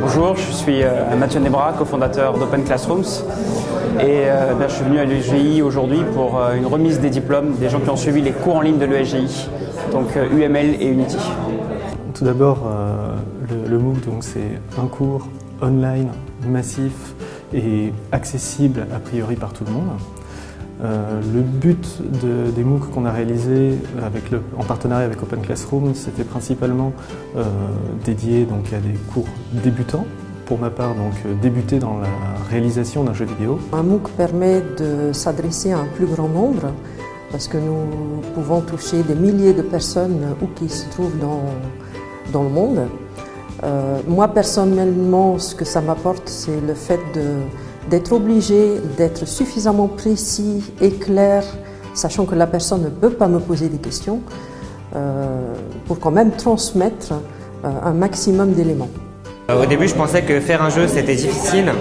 Bonjour, je suis Mathieu Nebra, cofondateur d'Open Classrooms et je suis venu à l'ESGI aujourd'hui pour une remise des diplômes des gens qui ont suivi les cours en ligne de l'ESGI, donc UML et Unity. Tout d'abord, le MOOC, c'est un cours online, massif et accessible a priori par tout le monde. Le but des MOOC qu'on a réalisés en partenariat avec Open Classroom, c'était principalement dédié à des cours débutants. Pour ma part, débuter dans la réalisation d'un jeu vidéo. Un MOOC permet de s'adresser à un plus grand nombre parce que nous pouvons toucher des milliers de personnes où qu'ils se trouvent dans le monde. Moi personnellement, ce que ça m'apporte, c'est le fait d'être obligé d'être suffisamment précis et clair, sachant que la personne ne peut pas me poser des questions, pour quand même transmettre un maximum d'éléments. Au début, je pensais que faire un jeu c'était difficile,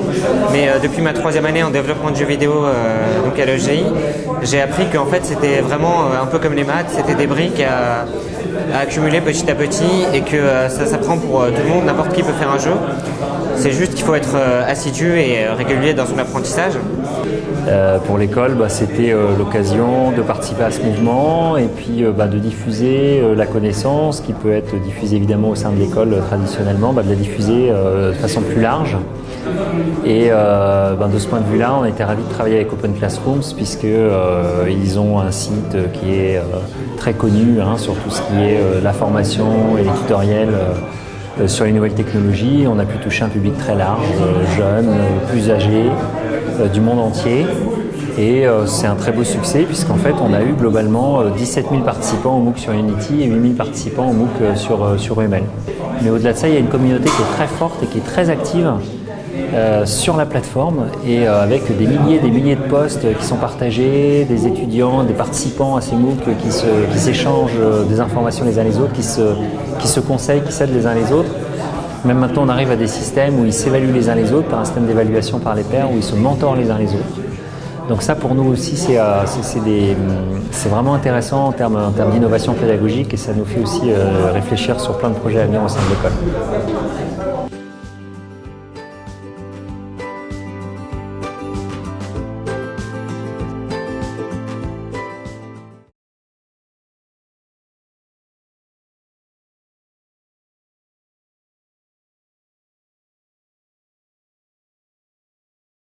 mais depuis ma 3e année en développement de jeux vidéo à l'ESGI, j'ai appris qu'en fait c'était vraiment un peu comme les maths, c'était des briques à accumuler petit à petit et que ça s'apprend pour tout le monde, n'importe qui peut faire un jeu. C'est juste qu'il faut être assidu et régulier dans son apprentissage. Pour l'école, c'était l'occasion de participer à ce mouvement et puis de diffuser la connaissance qui peut être diffusée évidemment au sein de l'école traditionnellement, de la diffuser de façon plus large. Et de ce point de vue-là, on a été ravis de travailler avec Open Classrooms puisqu'ils ont un site qui est très connu sur tout ce qui est la formation et les tutoriels sur les nouvelles technologies. On a pu toucher un public très large, jeunes, plus âgés, du monde entier. Et c'est un très beau succès puisqu'en fait on a eu globalement 17 000 participants au MOOC sur Unity et 8 000 participants au MOOC sur UML. Mais au-delà de ça, il y a une communauté qui est très forte et qui est très active sur la plateforme et avec des milliers de posts qui sont partagés, des étudiants, des participants à ces MOOC qui s'échangent des informations les uns les autres, qui se conseillent, qui s'aident les uns les autres. Même maintenant on arrive à des systèmes où ils s'évaluent les uns les autres par un système d'évaluation par les pairs, où ils se mentorent les uns les autres. Donc ça pour nous aussi c'est vraiment intéressant en termes d'innovation pédagogique et ça nous fait aussi réfléchir sur plein de projets à venir au sein de l'école.